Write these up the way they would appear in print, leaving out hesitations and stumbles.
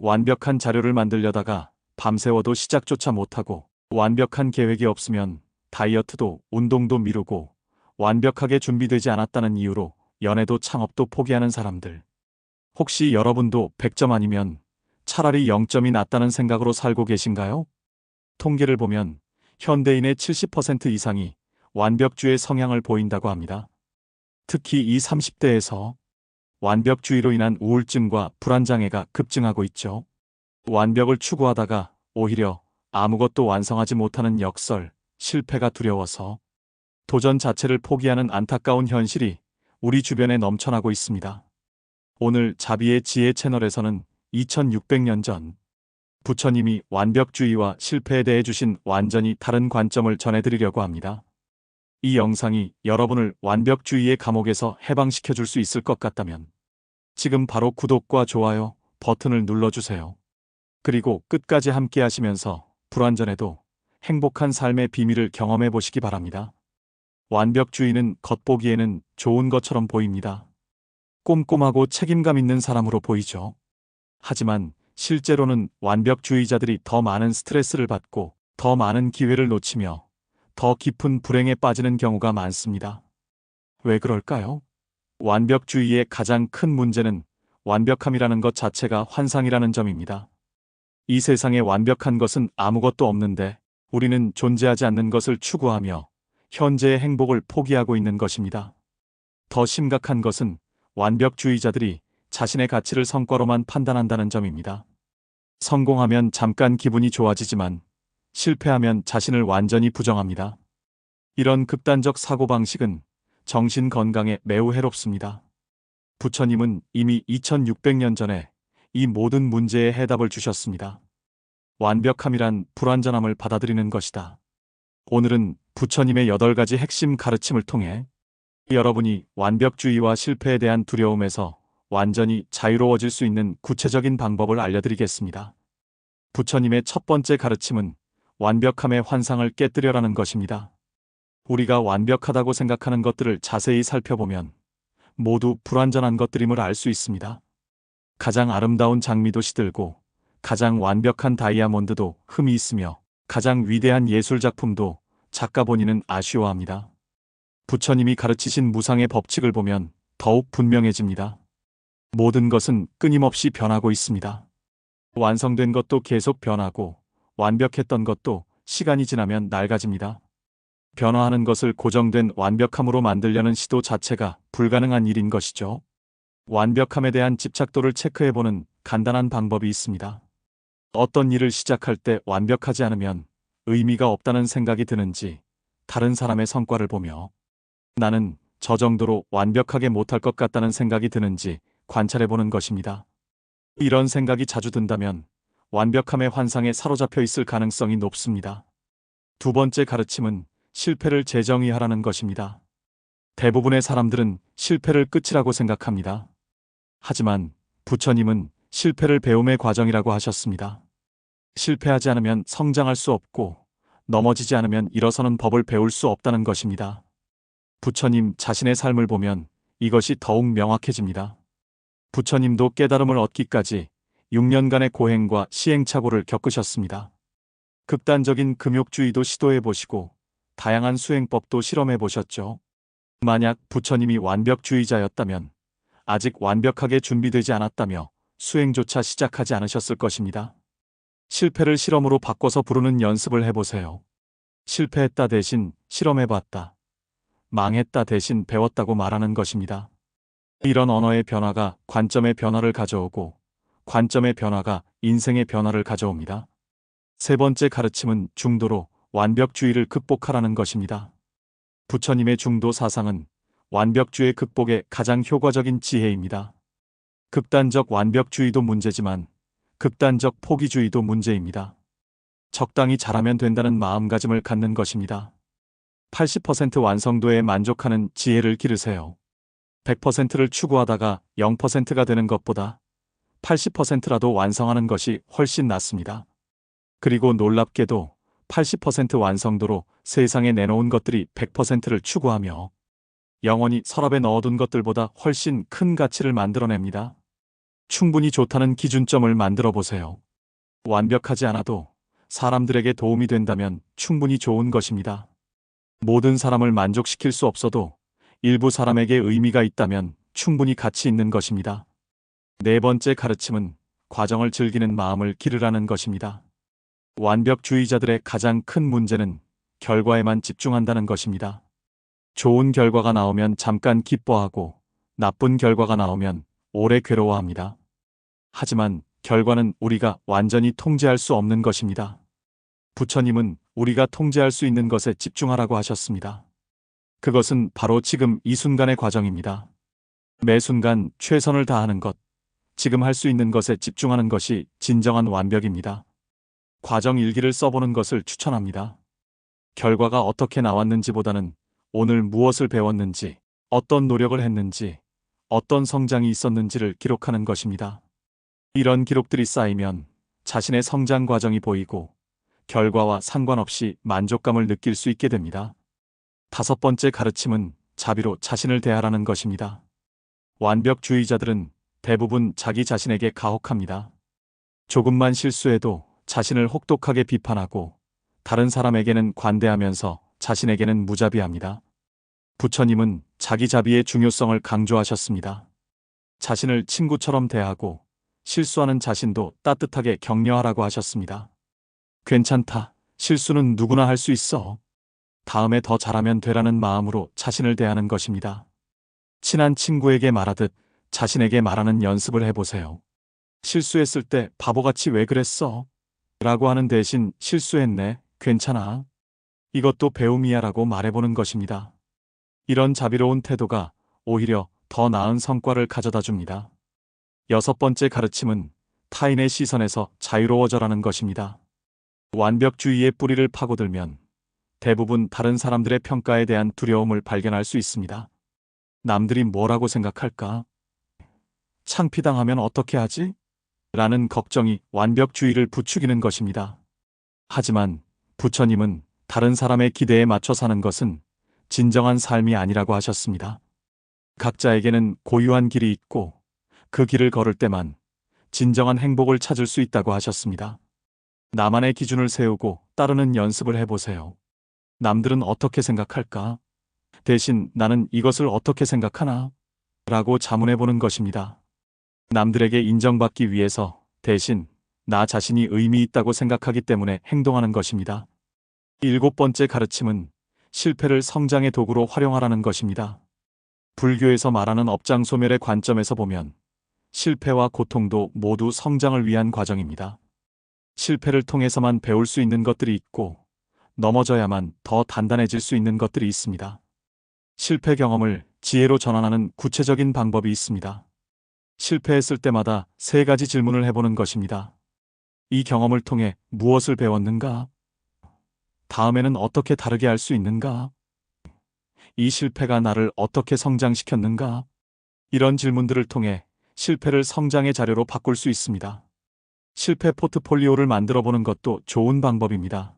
완벽한 자료를 만들려다가 밤새워도 시작조차 못하고, 완벽한 계획이 없으면 다이어트도 운동도 미루고, 완벽하게 준비되지 않았다는 이유로 연애도 창업도 포기하는 사람들. 혹시 여러분도 100점 아니면 차라리 0점이 낫다는 생각으로 살고 계신가요? 통계를 보면 현대인의 70% 이상이 완벽주의 성향을 보인다고 합니다. 특히 이 30대에서 완벽주의로 인한 우울증과 불안장애가 급증하고 있죠. 완벽을 추구하다가 오히려 아무것도 완성하지 못하는 역설, 실패가 두려워서 도전 자체를 포기하는 안타까운 현실이 우리 주변에 넘쳐나고 있습니다. 오늘 자비의 지혜 채널에서는 2600년 전 부처님이 완벽주의와 실패에 대해 주신 완전히 다른 관점을 전해드리려고 합니다. 이 영상이 여러분을 완벽주의의 감옥에서 해방시켜 줄 수 있을 것 같다면 지금 바로 구독과 좋아요 버튼을 눌러주세요. 그리고 끝까지 함께 하시면서 불완전해도 행복한 삶의 비밀을 경험해 보시기 바랍니다. 완벽주의는 겉보기에는 좋은 것처럼 보입니다. 꼼꼼하고 책임감 있는 사람으로 보이죠. 하지만 실제로는 완벽주의자들이 더 많은 스트레스를 받고 더 많은 기회를 놓치며 더 깊은 불행에 빠지는 경우가 많습니다. 왜 그럴까요? 완벽주의의 가장 큰 문제는 완벽함이라는 것 자체가 환상이라는 점입니다. 이 세상에 완벽한 것은 아무것도 없는데 우리는 존재하지 않는 것을 추구하며 현재의 행복을 포기하고 있는 것입니다. 더 심각한 것은 완벽주의자들이 자신의 가치를 성과로만 판단한다는 점입니다. 성공하면 잠깐 기분이 좋아지지만 실패하면 자신을 완전히 부정합니다. 이런 극단적 사고방식은 정신 건강에 매우 해롭습니다. 부처님은 이미 2600년 전에 이 모든 문제의 해답을 주셨습니다. 완벽함이란 불완전함을 받아들이는 것이다. 오늘은 부처님의 8가지 핵심 가르침을 통해 여러분이 완벽주의와 실패에 대한 두려움에서 완전히 자유로워질 수 있는 구체적인 방법을 알려드리겠습니다. 부처님의 첫 번째 가르침은 완벽함의 환상을 깨뜨려라는 것입니다. 우리가 완벽하다고 생각하는 것들을 자세히 살펴보면 모두 불완전한 것들임을 알 수 있습니다. 가장 아름다운 장미도 시들고 가장 완벽한 다이아몬드도 흠이 있으며 가장 위대한 예술작품도 작가 본인은 아쉬워합니다. 부처님이 가르치신 무상의 법칙을 보면 더욱 분명해집니다. 모든 것은 끊임없이 변하고 있습니다. 완성된 것도 계속 변하고 완벽했던 것도 시간이 지나면 낡아집니다. 변화하는 것을 고정된 완벽함으로 만들려는 시도 자체가 불가능한 일인 것이죠. 완벽함에 대한 집착도를 체크해보는 간단한 방법이 있습니다. 어떤 일을 시작할 때 완벽하지 않으면 의미가 없다는 생각이 드는지 다른 사람의 성과를 보며 나는 저 정도로 완벽하게 못할 것 같다는 생각이 드는지 관찰해보는 것입니다. 이런 생각이 자주 든다면 완벽함의 환상에 사로잡혀 있을 가능성이 높습니다. 두 번째 가르침은 실패를 재정의하라는 것입니다. 대부분의 사람들은 실패를 끝이라고 생각합니다. 하지만 부처님은 실패를 배움의 과정이라고 하셨습니다. 실패하지 않으면 성장할 수 없고 넘어지지 않으면 일어서는 법을 배울 수 없다는 것입니다. 부처님 자신의 삶을 보면 이것이 더욱 명확해집니다. 부처님도 깨달음을 얻기까지 6년간의 고행과 시행착오를 겪으셨습니다. 극단적인 금욕주의도 시도해보시고 다양한 수행법도 실험해보셨죠. 만약 부처님이 완벽주의자였다면 아직 완벽하게 준비되지 않았다며 수행조차 시작하지 않으셨을 것입니다. 실패를 실험으로 바꿔서 부르는 연습을 해보세요. 실패했다 대신 실험해봤다. 망했다 대신 배웠다고 말하는 것입니다. 이런 언어의 변화가 관점의 변화를 가져오고 관점의 변화가 인생의 변화를 가져옵니다. 세 번째 가르침은 중도로 완벽주의를 극복하라는 것입니다. 부처님의 중도 사상은 완벽주의 극복의 가장 효과적인 지혜입니다. 극단적 완벽주의도 문제지만 극단적 포기주의도 문제입니다. 적당히 잘하면 된다는 마음가짐을 갖는 것입니다. 80% 완성도에 만족하는 지혜를 기르세요. 100%를 추구하다가 0%가 되는 것보다 80%라도 완성하는 것이 훨씬 낫습니다. 그리고 놀랍게도 80% 완성도로 세상에 내놓은 것들이 100%를 추구하며 영원히 서랍에 넣어둔 것들보다 훨씬 큰 가치를 만들어냅니다. 충분히 좋다는 기준점을 만들어 보세요. 완벽하지 않아도 사람들에게 도움이 된다면 충분히 좋은 것입니다. 모든 사람을 만족시킬 수 없어도 일부 사람에게 의미가 있다면 충분히 가치 있는 것입니다. 네 번째 가르침은 과정을 즐기는 마음을 기르라는 것입니다. 완벽주의자들의 가장 큰 문제는 결과에만 집중한다는 것입니다. 좋은 결과가 나오면 잠깐 기뻐하고 나쁜 결과가 나오면 오래 괴로워합니다. 하지만 결과는 우리가 완전히 통제할 수 없는 것입니다. 부처님은 우리가 통제할 수 있는 것에 집중하라고 하셨습니다. 그것은 바로 지금 이 순간의 과정입니다. 매 순간 최선을 다하는 것, 지금 할 수 있는 것에 집중하는 것이 진정한 완벽입니다. 과정 일기를 써보는 것을 추천합니다. 결과가 어떻게 나왔는지보다는 오늘 무엇을 배웠는지, 어떤 노력을 했는지, 어떤 성장이 있었는지를 기록하는 것입니다. 이런 기록들이 쌓이면 자신의 성장 과정이 보이고 결과와 상관없이 만족감을 느낄 수 있게 됩니다. 다섯 번째 가르침은 자비로 자신을 대하라는 것입니다. 완벽주의자들은 대부분 자기 자신에게 가혹합니다. 조금만 실수해도 자신을 혹독하게 비판하고 다른 사람에게는 관대하면서 자신에게는 무자비합니다. 부처님은 자기 자비의 중요성을 강조하셨습니다. 자신을 친구처럼 대하고 실수하는 자신도 따뜻하게 격려하라고 하셨습니다. 괜찮다. 실수는 누구나 할 수 있어. 다음에 더 잘하면 되라는 마음으로 자신을 대하는 것입니다. 친한 친구에게 말하듯 자신에게 말하는 연습을 해보세요. 실수했을 때 바보같이 왜 그랬어? 라고 하는 대신 실수했네. 괜찮아. 이것도 배움이야 라고 말해보는 것입니다. 이런 자비로운 태도가 오히려 더 나은 성과를 가져다 줍니다. 여섯 번째 가르침은 타인의 시선에서 자유로워져라는 것입니다. 완벽주의의 뿌리를 파고들면 대부분 다른 사람들의 평가에 대한 두려움을 발견할 수 있습니다. 남들이 뭐라고 생각할까? 창피당하면 어떻게 하지? 라는 걱정이 완벽주의를 부추기는 것입니다. 하지만 부처님은 다른 사람의 기대에 맞춰 사는 것은 진정한 삶이 아니라고 하셨습니다. 각자에게는 고유한 길이 있고 그 길을 걸을 때만 진정한 행복을 찾을 수 있다고 하셨습니다. 나만의 기준을 세우고 따르는 연습을 해보세요. 남들은 어떻게 생각할까? 대신 나는 이것을 어떻게 생각하나? 라고 자문해보는 것입니다. 남들에게 인정받기 위해서 대신 나 자신이 의미 있다고 생각하기 때문에 행동하는 것입니다. 일곱 번째 가르침은 실패를 성장의 도구로 활용하라는 것입니다. 불교에서 말하는 업장소멸의 관점에서 보면 실패와 고통도 모두 성장을 위한 과정입니다. 실패를 통해서만 배울 수 있는 것들이 있고 넘어져야만 더 단단해질 수 있는 것들이 있습니다. 실패 경험을 지혜로 전환하는 구체적인 방법이 있습니다. 실패했을 때마다 세 가지 질문을 해보는 것입니다. 이 경험을 통해 무엇을 배웠는가? 다음에는 어떻게 다르게 할 수 있는가? 이 실패가 나를 어떻게 성장시켰는가? 이런 질문들을 통해 실패를 성장의 자료로 바꿀 수 있습니다. 실패 포트폴리오를 만들어 보는 것도 좋은 방법입니다.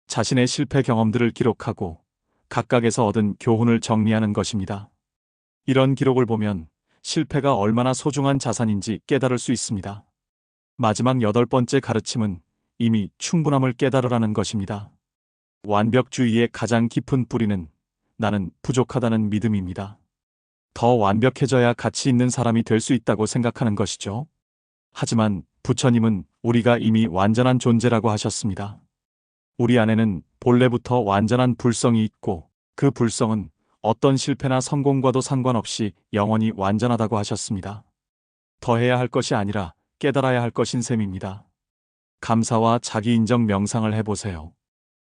자신의 실패 경험들을 기록하고 각각에서 얻은 교훈을 정리하는 것입니다. 이런 기록을 보면 실패가 얼마나 소중한 자산인지 깨달을 수 있습니다. 마지막 여덟 번째 가르침은 이미 충분함을 깨달으라는 것입니다. 완벽주의의 가장 깊은 뿌리는 나는 부족하다는 믿음입니다. 더 완벽해져야 가치 있는 사람이 될 수 있다고 생각하는 것이죠. 하지만 부처님은 우리가 이미 완전한 존재라고 하셨습니다. 우리 안에는 본래부터 완전한 불성이 있고 그 불성은 어떤 실패나 성공과도 상관없이 영원히 완전하다고 하셨습니다. 더해야 할 것이 아니라 깨달아야 할 것인 셈입니다. 감사와 자기인정 명상을 해보세요.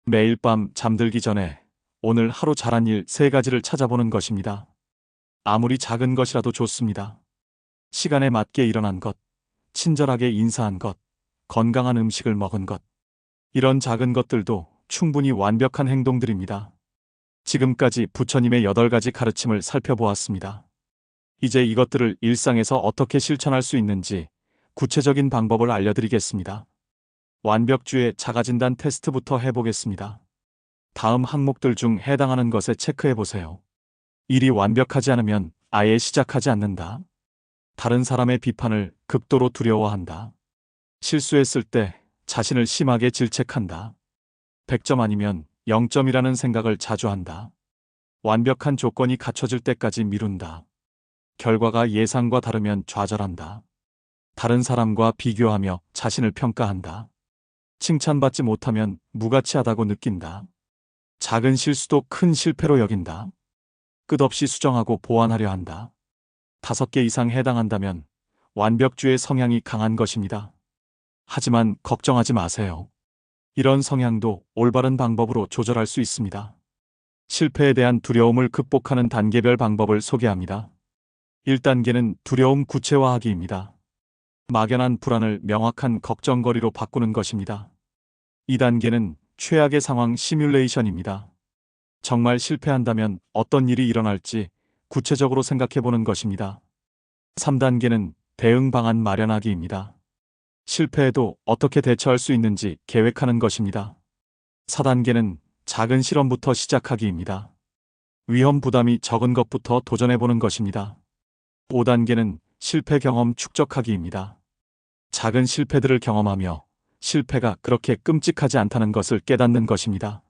매일 밤 잠들기 전에 오늘 하루 잘한 일 세 가지를 찾아보는 것입니다. 아무리 작은 것이라도 좋습니다. 시간에 맞게 일어난 것, 친절하게 인사한 것, 건강한 음식을 먹은 것. 이런 작은 것들도 충분히 완벽한 행동들입니다. 지금까지 부처님의 8가지 가르침을 살펴보았습니다. 이제 이것들을 일상에서 어떻게 실천할 수 있는지 구체적인 방법을 알려드리겠습니다. 완벽주의 자가진단 테스트부터 해보겠습니다. 다음 항목들 중 해당하는 것에 체크해보세요. 일이 완벽하지 않으면 아예 시작하지 않는다. 다른 사람의 비판을 극도로 두려워한다. 실수했을 때 자신을 심하게 질책한다. 100점 아니면 0점이라는 생각을 자주 한다. 완벽한 조건이 갖춰질 때까지 미룬다. 결과가 예상과 다르면 좌절한다. 다른 사람과 비교하며 자신을 평가한다. 칭찬받지 못하면 무가치하다고 느낀다. 작은 실수도 큰 실패로 여긴다. 끝없이 수정하고 보완하려 한다. 5개 이상 해당한다면 완벽주의 성향이 강한 것입니다. 하지만 걱정하지 마세요. 이런 성향도 올바른 방법으로 조절할 수 있습니다. 실패에 대한 두려움을 극복하는 단계별 방법을 소개합니다. 1단계는 두려움 구체화하기입니다. 막연한 불안을 명확한 걱정거리로 바꾸는 것입니다. 2단계는 최악의 상황 시뮬레이션입니다. 정말 실패한다면 어떤 일이 일어날지 구체적으로 생각해 보는 것입니다. 3단계는 대응 방안 마련하기입니다. 실패해도 어떻게 대처할 수 있는지 계획하는 것입니다. 4단계는 작은 실험부터 시작하기입니다. 위험 부담이 적은 것부터 도전해 보는 것입니다. 5단계는 실패 경험 축적하기입니다. 작은 실패들을 경험하며 실패가 그렇게 끔찍하지 않다는 것을 깨닫는 것입니다.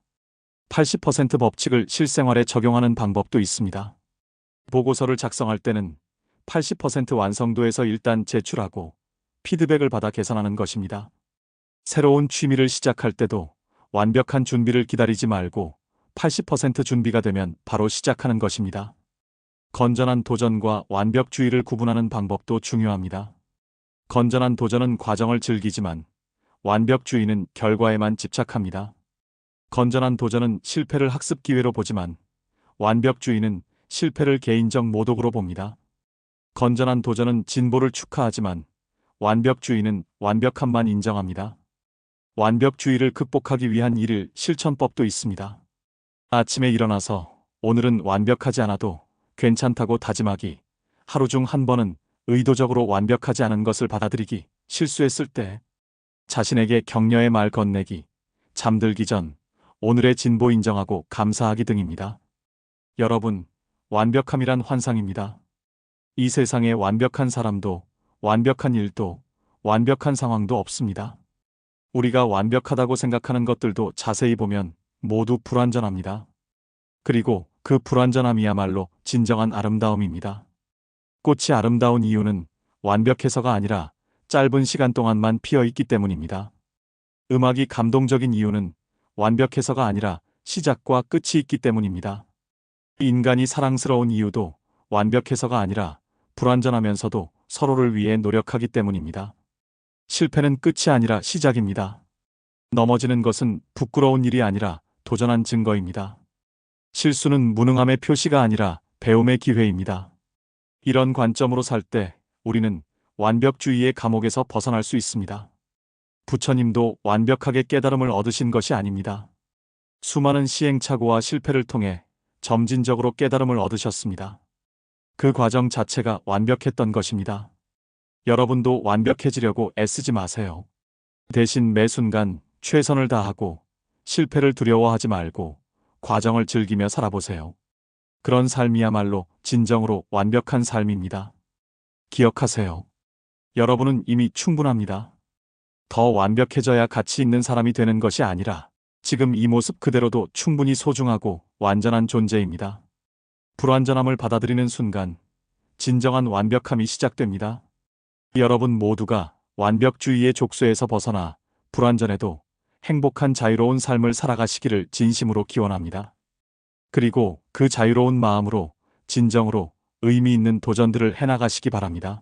80% 법칙을 실생활에 적용하는 방법도 있습니다. 보고서를 작성할 때는 80% 완성도에서 일단 제출하고 피드백을 받아 개선하는 것입니다. 새로운 취미를 시작할 때도 완벽한 준비를 기다리지 말고 80% 준비가 되면 바로 시작하는 것입니다. 건전한 도전과 완벽주의를 구분하는 방법도 중요합니다. 건전한 도전은 과정을 즐기지만 완벽주의는 결과에만 집착합니다. 건전한 도전은 실패를 학습 기회로 보지만 완벽주의는 실패를 개인적 모독으로 봅니다. 건전한 도전은 진보를 축하하지만 완벽주의는 완벽함만 인정합니다. 완벽주의를 극복하기 위한 일일 실천법도 있습니다. 아침에 일어나서 오늘은 완벽하지 않아도 괜찮다고 다짐하기. 하루 중 한 번은 의도적으로 완벽하지 않은 것을 받아들이기. 실수했을 때 자신에게 격려의 말 건네기. 잠들기 전 오늘의 진보 인정하고 감사하기 등입니다. 여러분, 완벽함이란 환상입니다. 이 세상에 완벽한 사람도, 완벽한 일도, 완벽한 상황도 없습니다. 우리가 완벽하다고 생각하는 것들도 자세히 보면 모두 불완전합니다. 그리고 그 불완전함이야말로 진정한 아름다움입니다. 꽃이 아름다운 이유는 완벽해서가 아니라 짧은 시간 동안만 피어 있기 때문입니다. 음악이 감동적인 이유는 완벽해서가 아니라 시작과 끝이 있기 때문입니다. 인간이 사랑스러운 이유도 완벽해서가 아니라 불완전하면서도 서로를 위해 노력하기 때문입니다. 실패는 끝이 아니라 시작입니다. 넘어지는 것은 부끄러운 일이 아니라 도전한 증거입니다. 실수는 무능함의 표시가 아니라 배움의 기회입니다. 이런 관점으로 살 때 우리는 완벽주의의 감옥에서 벗어날 수 있습니다. 부처님도 완벽하게 깨달음을 얻으신 것이 아닙니다. 수많은 시행착오와 실패를 통해 점진적으로 깨달음을 얻으셨습니다. 그 과정 자체가 완벽했던 것입니다. 여러분도 완벽해지려고 애쓰지 마세요. 대신 매 순간 최선을 다하고 실패를 두려워하지 말고 과정을 즐기며 살아보세요. 그런 삶이야말로 진정으로 완벽한 삶입니다. 기억하세요. 여러분은 이미 충분합니다. 더 완벽해져야 가치 있는 사람이 되는 것이 아니라 지금 이 모습 그대로도 충분히 소중하고 완전한 존재입니다. 불완전함을 받아들이는 순간 진정한 완벽함이 시작됩니다. 여러분 모두가 완벽주의의 족쇄에서 벗어나 불완전해도 행복한 자유로운 삶을 살아가시기를 진심으로 기원합니다. 그리고 그 자유로운 마음으로 진정으로 의미 있는 도전들을 해나가시기 바랍니다.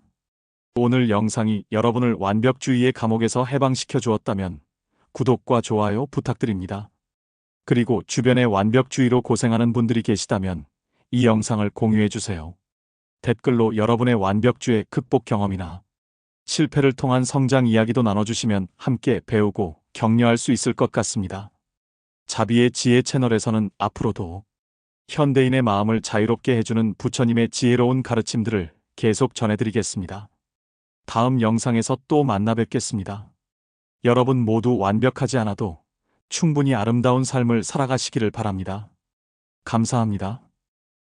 오늘 영상이 여러분을 완벽주의의 감옥에서 해방시켜 주었다면 구독과 좋아요 부탁드립니다. 그리고 주변에 완벽주의로 고생하는 분들이 계시다면 이 영상을 공유해 주세요. 댓글로 여러분의 완벽주의 극복 경험이나 실패를 통한 성장 이야기도 나눠주시면 함께 배우고 격려할 수 있을 것 같습니다. 자비의 지혜 채널에서는 앞으로도 현대인의 마음을 자유롭게 해주는 부처님의 지혜로운 가르침들을 계속 전해드리겠습니다. 다음 영상에서 또 만나 뵙겠습니다. 여러분 모두 완벽하지 않아도 충분히 아름다운 삶을 살아가시기를 바랍니다. 감사합니다.